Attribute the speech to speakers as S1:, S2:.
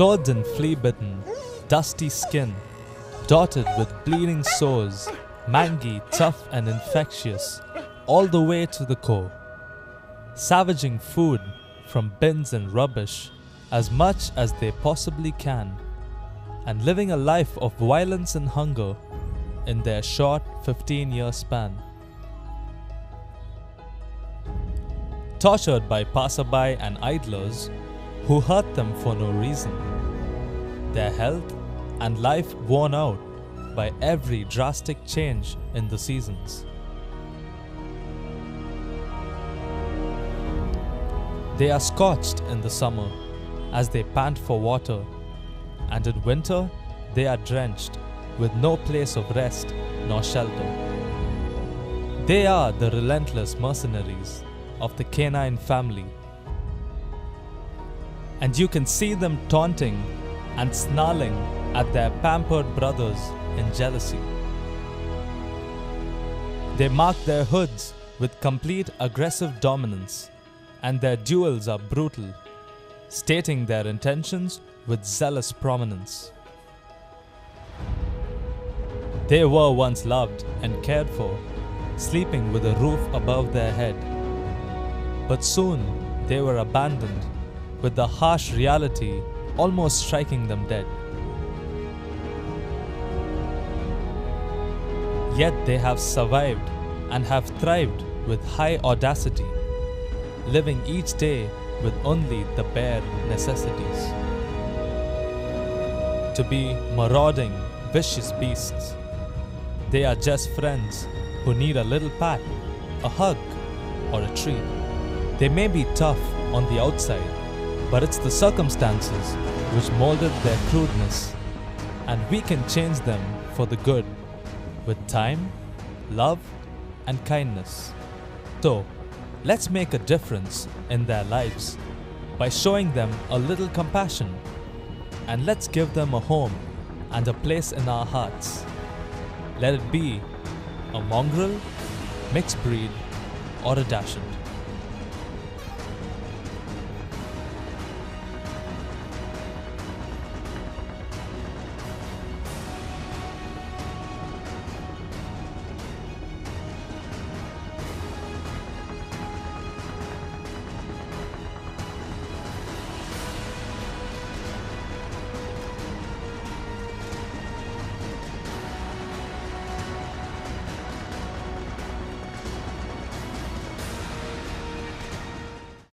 S1: clothed in flea-bitten, dusty skin, dotted with bleeding sores, mangy, tough and infectious, all the way to the core. Savaging food from bins and rubbish as much as they possibly can, and living a life of violence and hunger in their short 15-year span. Tortured by passerby and idlers who hurt them for no reason, their health and life worn out by every drastic change in the seasons. They are scorched in the summer as they pant for water, and in winter they are drenched with no place of rest nor shelter. They are the relentless mercenaries of the canine family, and you can see them taunting and snarling at their pampered brothers in jealousy. They mark their hoods with complete aggressive dominance, and their duels are brutal, stating their intentions with zealous prominence. They were once loved and cared for, sleeping with a roof above their head. But soon they were abandoned, with the harsh reality almost striking them dead. Yet they have survived and have thrived with high audacity, living each day with only the bare necessities. To be marauding, vicious beasts, they are just friends who need a little pat, a hug, or a treat. They may be tough on the outside, but it's the circumstances which molded their crudeness, and we can change them for the good with time, love, and kindness. So, let's make a difference in their lives by showing them a little compassion, and let's give them a home and a place in our hearts. Let it be a mongrel, mixed breed, or a dachshund.